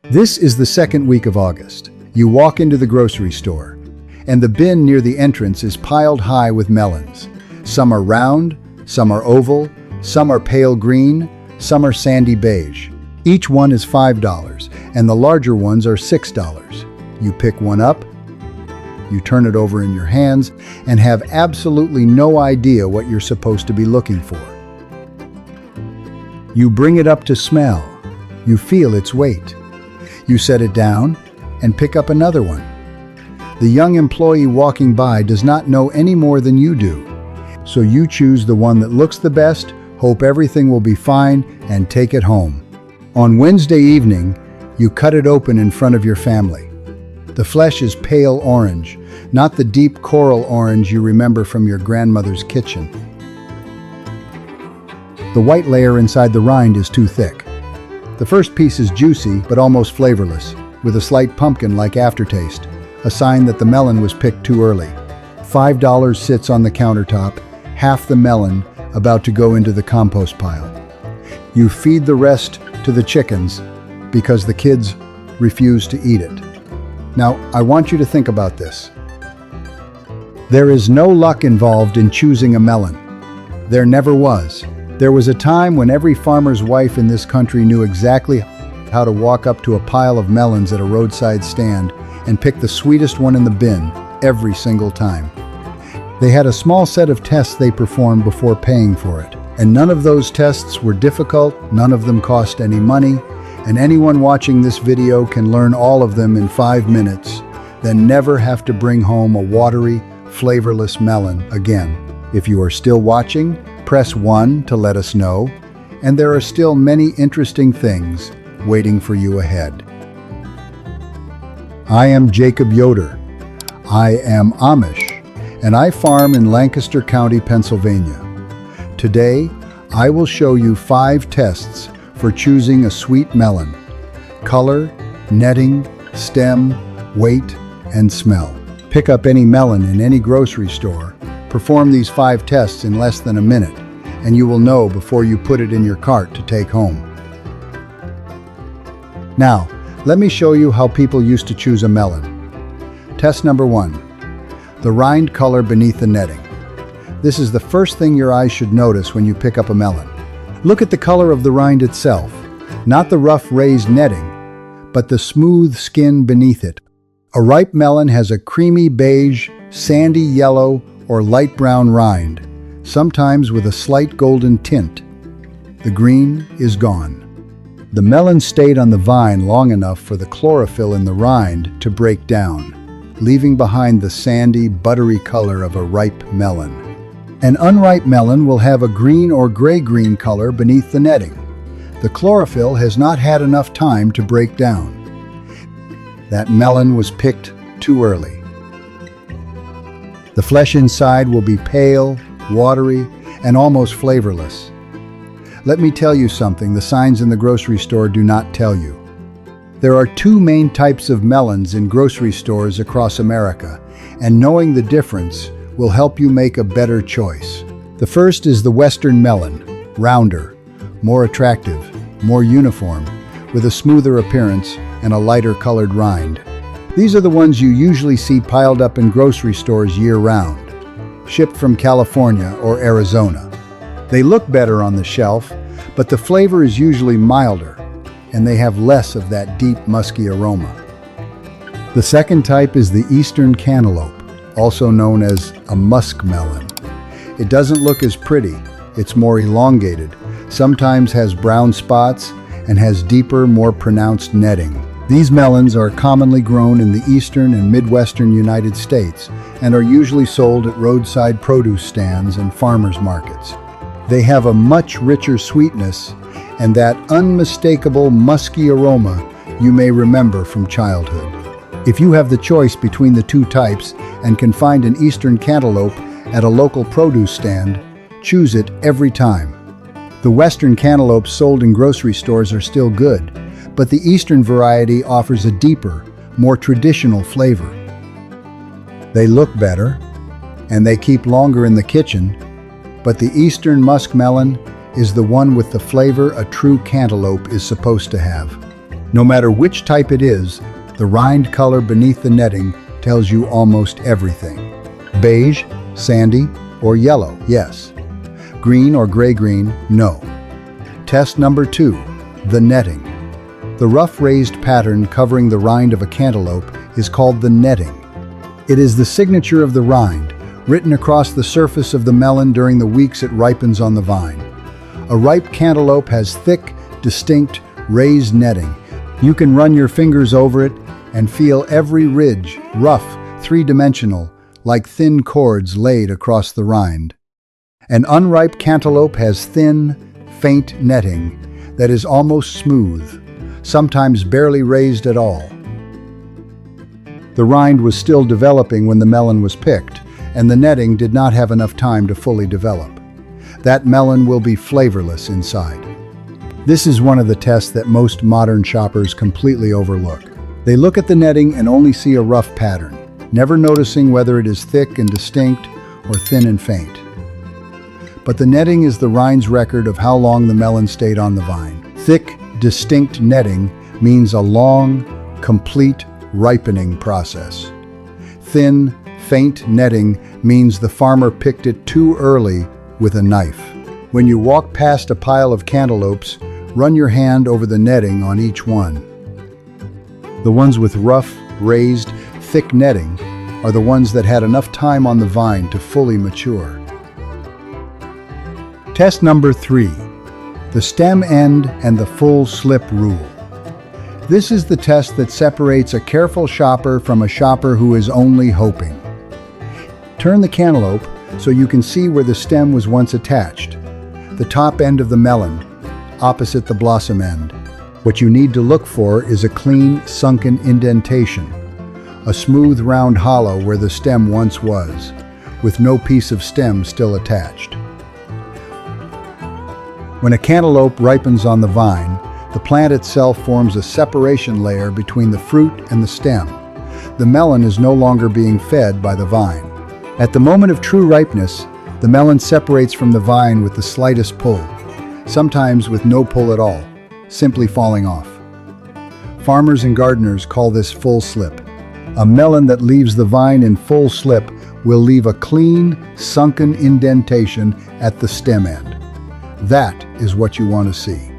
This is the second week of August. You walk into the grocery store, and the bin near the entrance is piled high with melons. Some are round, some are oval, some are pale green, some are sandy beige. Each one is $5, and the larger ones are $6. You pick one up, you turn it over in your hands, and have absolutely no idea what you're supposed to be looking for. You bring it up to smell. You feel its weight. You set it down and pick up another one. The young employee walking by does not know any more than you do. So you choose the one that looks the best, hope everything will be fine, and take it home. On Wednesday evening, you cut it open in front of your family. The flesh is pale orange, not the deep coral orange you remember from your grandmother's kitchen. The white layer inside the rind is too thick. The first piece is juicy but almost flavorless, with a slight pumpkin-like aftertaste, a sign that the melon was picked too early. $5 sits on the countertop, half the melon about to go into the compost pile. You feed the rest to the chickens because the kids refuse to eat it. Now, I want you to think about this. There is no luck involved in choosing a melon. There never was. There was a time when every farmer's wife in this country knew exactly how to walk up to a pile of melons at a roadside stand and pick the sweetest one in the bin every single time. They had a small set of tests they performed before paying for it, and none of those tests were difficult, none of them cost any money, and anyone watching this video can learn all of them in 5 minutes, then never have to bring home a watery, flavorless melon again. If you are still watching, press 1 to let us know, and there are still many interesting things waiting for you ahead. I am JacobYoder. I am Amish, and I farm in Lancaster County, Pennsylvania. Today, I will show you 5 tests for choosing a sweet melon: color, netting, stem, weight, and smell. Pick up any melon in any grocery store. Perform these 5 tests in less than a minute, and you will know before you put it in your cart to take home. Now, let me show you how people used to choose a melon. Test number 1. The rind color beneath the netting. This is the first thing your eyes should notice when you pick up a melon. Look at the color of the rind itself, not the rough raised netting, but the smooth skin beneath it. A ripe melon has a creamy beige, sandy yellow, or light brown rind, sometimes with a slight golden tint. The green is gone. The melon stayed on the vine long enough for the chlorophyll in the rind to break down, leaving behind the sandy, buttery color of a ripe melon. An unripe melon will have a green or gray-green color beneath the netting. The chlorophyll has not had enough time to break down. That melon was picked too early. The flesh inside will be pale, watery, and almost flavorless. Let me tell you something the signs in the grocery store do not tell you. There are 2 main types of melons in grocery stores across America, and knowing the difference will help you make a better choice. The first is the Western melon, rounder, more attractive, more uniform, with a smoother appearance and a lighter colored rind. These are the ones you usually see piled up in grocery stores year-round, shipped from California or Arizona. They look better on the shelf, but the flavor is usually milder, and they have less of that deep, musky aroma. The second type is the Eastern Cantaloupe, also known as a muskmelon. It doesn't look as pretty, it's more elongated, sometimes has brown spots, and has deeper, more pronounced netting. These melons are commonly grown in the eastern and midwestern United States and are usually sold at roadside produce stands and farmers markets. They have a much richer sweetness and that unmistakable musky aroma you may remember from childhood. If you have the choice between the 2 types and can find an Eastern Cantaloupe at a local produce stand, choose it every time. The Western cantaloupes sold in grocery stores are still good, but the Eastern variety offers a deeper, more traditional flavor. They look better, and they keep longer in the kitchen, but the Eastern muskmelon is the one with the flavor a true cantaloupe is supposed to have. No matter which type it is, the rind color beneath the netting tells you almost everything. Beige, sandy, or yellow, yes. Green or gray-green, no. Test number 2, the netting. The rough raised pattern covering the rind of a cantaloupe is called the netting. It is the signature of the rind, written across the surface of the melon during the weeks it ripens on the vine. A ripe cantaloupe has thick, distinct, raised netting. You can run your fingers over it and feel every ridge, rough, three-dimensional, like thin cords laid across the rind. An unripe cantaloupe has thin, faint netting that is almost smooth, sometimes barely raised at all. The rind was still developing when the melon was picked, and the netting did not have enough time to fully develop. That melon will be flavorless inside. This is one of the tests that most modern shoppers completely overlook. They look at the netting and only see a rough pattern, never noticing whether it is thick and distinct or thin and faint. But the netting is the rind's record of how long the melon stayed on the vine. Thick, distinct netting means a long, complete ripening process. Thin, faint netting means the farmer picked it too early with a knife. When you walk past a pile of cantaloupes, run your hand over the netting on each one. The ones with rough, raised, thick netting are the ones that had enough time on the vine to fully mature. Test number 3, the stem end and the full slip rule. This is the test that separates a careful shopper from a shopper who is only hoping. Turn the cantaloupe so you can see where the stem was once attached, the top end of the melon, opposite the blossom end. What you need to look for is a clean, sunken indentation, a smooth, round hollow where the stem once was, with no piece of stem still attached. When a cantaloupe ripens on the vine, the plant itself forms a separation layer between the fruit and the stem. The melon is no longer being fed by the vine. At the moment of true ripeness, the melon separates from the vine with the slightest pull, sometimes with no pull at all, simply falling off. Farmers and gardeners call this full slip. A melon that leaves the vine in full slip will leave a clean, sunken indentation at the stem end. That is what you want to see.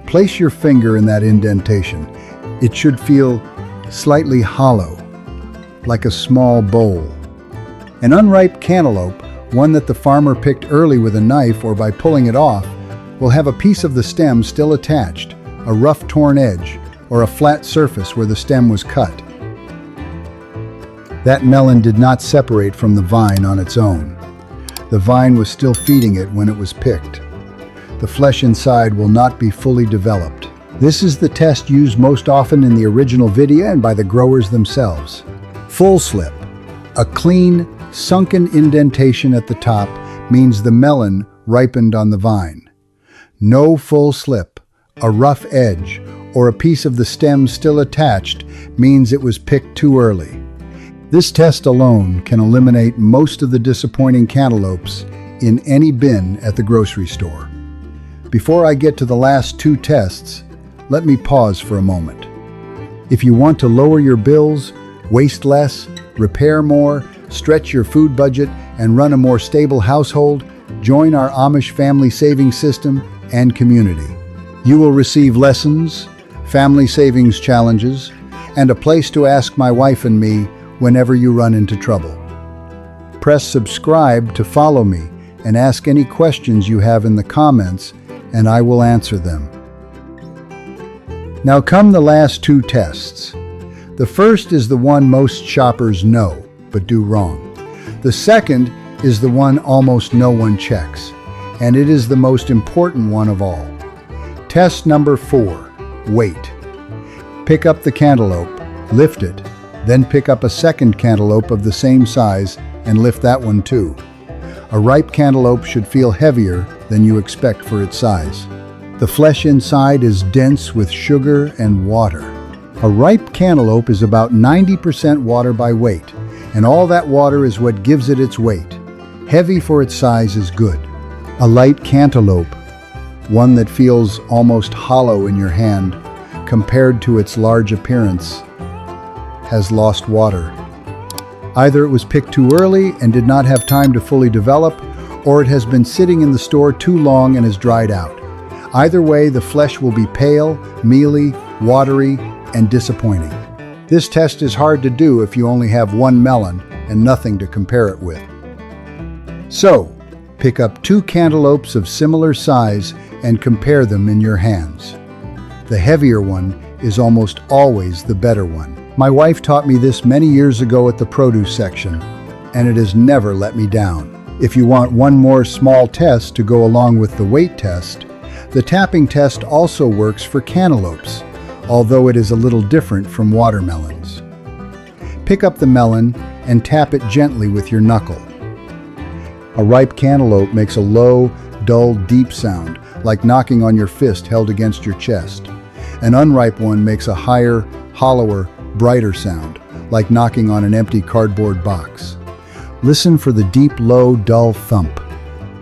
Place your finger in that indentation. It should feel slightly hollow, like a small bowl. An unripe cantaloupe, one that the farmer picked early with a knife or by pulling it off, will have a piece of the stem still attached, a rough torn edge, or a flat surface where the stem was cut. That melon did not separate from the vine on its own. The vine was still feeding it when it was picked. The flesh inside will not be fully developed. This is the test used most often in the original video and by the growers themselves. Full slip, a clean, sunken indentation at the top, means the melon ripened on the vine. No full slip, a rough edge, or a piece of the stem still attached means it was picked too early. This test alone can eliminate most of the disappointing cantaloupes in any bin at the grocery store. Before I get to the last 2 tests, let me pause for a moment. If you want to lower your bills, waste less, repair more, stretch your food budget, and run a more stable household, join our Amish family savings system and community. You will receive lessons, family savings challenges, and a place to ask my wife and me whenever you run into trouble. Press subscribe to follow me and ask any questions you have in the comments, and I will answer them. Now come the last 2 tests. The first is the one most shoppers know, but do wrong. The second is the one almost no one checks, and it is the most important one of all. Test number 4, weight. Pick up the cantaloupe, lift it, then pick up a second cantaloupe of the same size and lift that one too. A ripe cantaloupe should feel heavier than you expect for its size. The flesh inside is dense with sugar and water. A ripe cantaloupe is about 90% water by weight, and all that water is what gives it its weight. Heavy for its size is good. A light cantaloupe, one that feels almost hollow in your hand, compared to its large appearance, has lost water. Either it was picked too early and did not have time to fully develop, or it has been sitting in the store too long and has dried out. Either way, the flesh will be pale, mealy, watery, and disappointing. This test is hard to do if you only have one melon and nothing to compare it with. So, pick up 2 cantaloupes of similar size and compare them in your hands. The heavier one is almost always the better one. My wife taught me this many years ago at the produce section, and it has never let me down. If you want one more small test to go along with the weight test, the tapping test also works for cantaloupes, although it is a little different from watermelons. Pick up the melon and tap it gently with your knuckle. A ripe cantaloupe makes a low, dull, deep sound, like knocking on your fist held against your chest. An unripe one makes a higher, hollower, brighter sound, like knocking on an empty cardboard box. Listen for the deep, low, dull thump.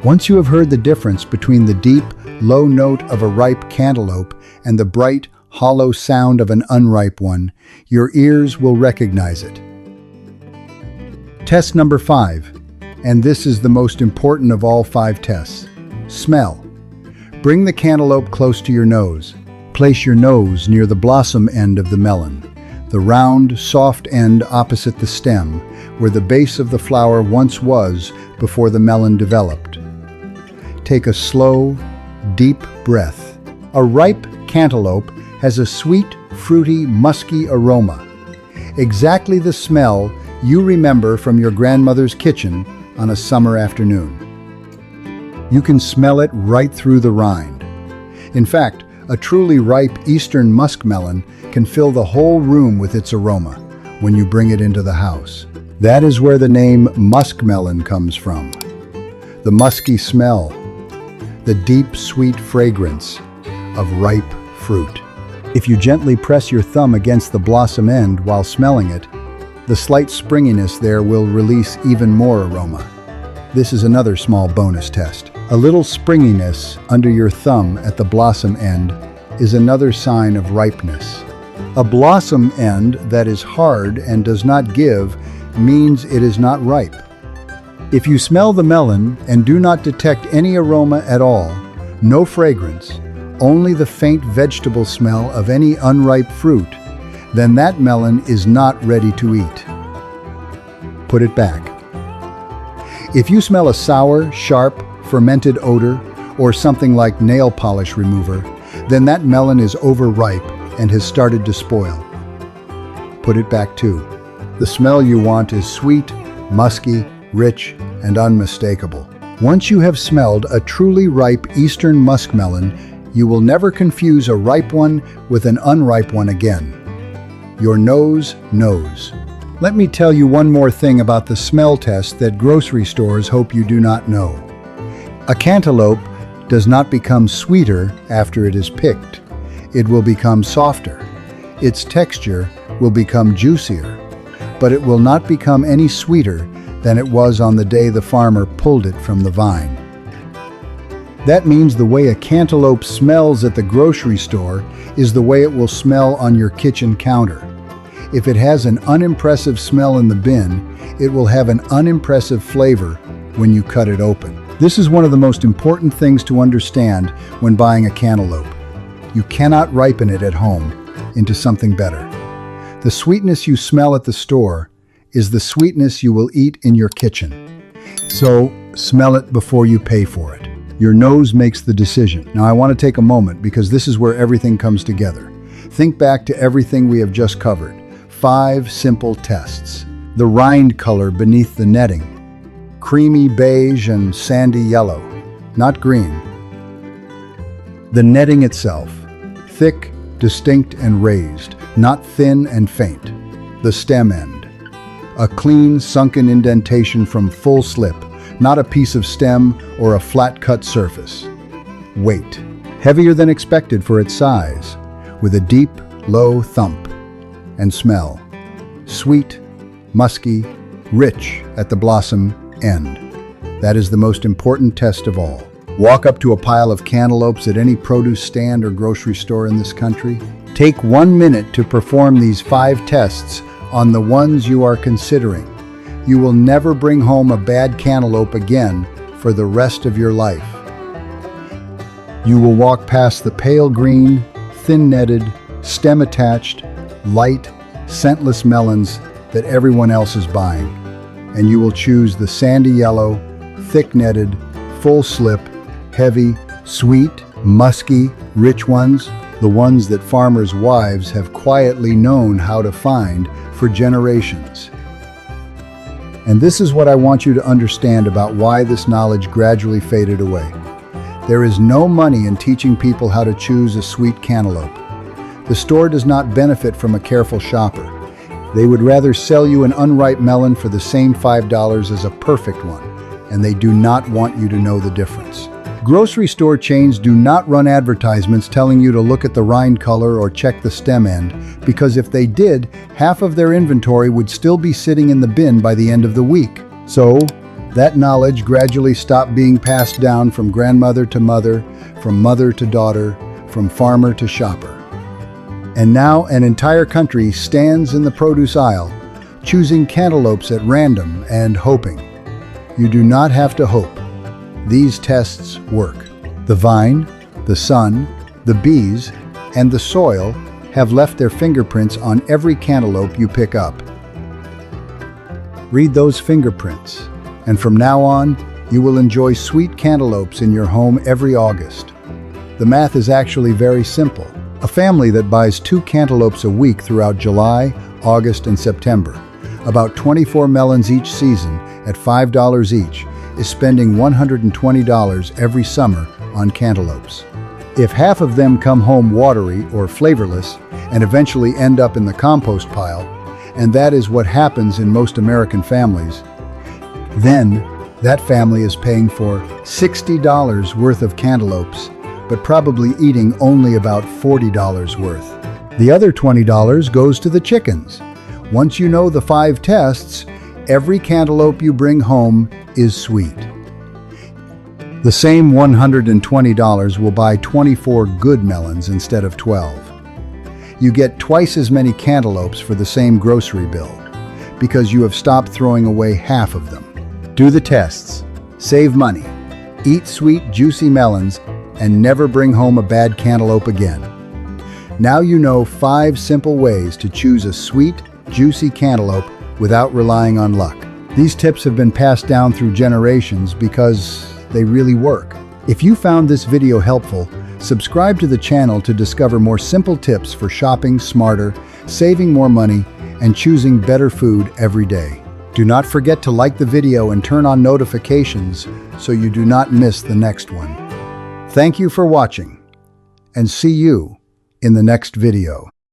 Once you have heard the difference between the deep, low note of a ripe cantaloupe and the bright, hollow sound of an unripe one, your ears will recognize it. Test number 5, and this is the most important of all 5 tests. Smell. Bring the cantaloupe close to your nose. Place your nose near the blossom end of the melon, the round, soft end opposite the stem, where the base of the flower once was before the melon developed. Take a slow, deep breath. A ripe cantaloupe has a sweet, fruity, musky aroma. Exactly the smell you remember from your grandmother's kitchen on a summer afternoon. You can smell it right through the rind. In fact, a truly ripe eastern muskmelon can fill the whole room with its aroma when you bring it into the house. That is where the name muskmelon comes from. The musky smell, the deep, sweet fragrance of ripe fruit. If you gently press your thumb against the blossom end while smelling it, the slight springiness there will release even more aroma. This is another small bonus test. A little springiness under your thumb at the blossom end is another sign of ripeness. A blossom end that is hard and does not give means it is not ripe. If you smell the melon and do not detect any aroma at all, no fragrance, only the faint vegetable smell of any unripe fruit, then that melon is not ready to eat. Put it back. If you smell a sour, sharp, fermented odor, or something like nail polish remover, then that melon is overripe and has started to spoil. Put it back too. The smell you want is sweet, musky, rich, and unmistakable. Once you have smelled a truly ripe eastern muskmelon, you will never confuse a ripe one with an unripe one again. Your nose knows. Let me tell you one more thing about the smell test that grocery stores hope you do not know. A cantaloupe does not become sweeter after it is picked. It will become softer. Its texture will become juicier, but it will not become any sweeter than it was on the day the farmer pulled it from the vine. That means the way a cantaloupe smells at the grocery store is the way it will smell on your kitchen counter. If it has an unimpressive smell in the bin, it will have an unimpressive flavor when you cut it open. This is one of the most important things to understand when buying a cantaloupe. You cannot ripen it at home into something better. The sweetness you smell at the store is the sweetness you will eat in your kitchen. So, smell it before you pay for it. Your nose makes the decision. Now I want to take a moment because this is where everything comes together. Think back to everything we have just covered. 5 simple tests. The rind color beneath the netting. Creamy beige and sandy yellow, not green. The netting itself. Thick, distinct, and raised, not thin and faint. The stem end. A clean, sunken indentation from full slip, not a piece of stem or a flat-cut surface. Weight. Heavier than expected for its size, with a deep, low thump. And smell. Sweet, musky, rich at the blossom end. That is the most important test of all. Walk up to a pile of cantaloupes at any produce stand or grocery store in this country. Take 1 minute to perform these 5 tests on the ones you are considering. You will never bring home a bad cantaloupe again for the rest of your life. You will walk past the pale green, thin-netted, stem-attached, light, scentless melons that everyone else is buying, and you will choose the sandy yellow, thick-netted, full-slip, heavy, sweet, musky, rich ones, the ones that farmers' wives have quietly known how to find for generations. And this is what I want you to understand about why this knowledge gradually faded away. There is no money in teaching people how to choose a sweet cantaloupe. The store does not benefit from a careful shopper. They would rather sell you an unripe melon for the same $5 as a perfect one, and they do not want you to know the difference. Grocery store chains do not run advertisements telling you to look at the rind color or check the stem end, because if they did, half of their inventory would still be sitting in the bin by the end of the week. So, that knowledge gradually stopped being passed down from grandmother to mother, from mother to daughter, from farmer to shopper. And now an entire country stands in the produce aisle, choosing cantaloupes at random and hoping. You do not have to hope. These tests work. The vine, the sun, the bees, and the soil have left their fingerprints on every cantaloupe you pick up. Read those fingerprints, and from now on, you will enjoy sweet cantaloupes in your home every August. The math is actually very simple. A family that buys 2 cantaloupes a week throughout July, August, and September, about 24 melons each season at $5 each, is spending $120 every summer on cantaloupes. If half of them come home watery or flavorless and eventually end up in the compost pile, and that is what happens in most American families, then that family is paying for $60 worth of cantaloupes, but probably eating only about $40 worth. The other $20 goes to the chickens. Once you know the 5 tests, every cantaloupe you bring home is sweet. The same $120 will buy 24 good melons instead of 12. You get twice as many cantaloupes for the same grocery bill, because you have stopped throwing away half of them. Do the tests, save money, eat sweet, juicy melons, and never bring home a bad cantaloupe again. Now you know 5 simple ways to choose a sweet, juicy cantaloupe without relying on luck. These tips have been passed down through generations because they really work. If you found this video helpful, subscribe to the channel to discover more simple tips for shopping smarter, saving more money, and choosing better food every day. Do not forget to like the video and turn on notifications so you do not miss the next one. Thank you for watching, and see you in the next video.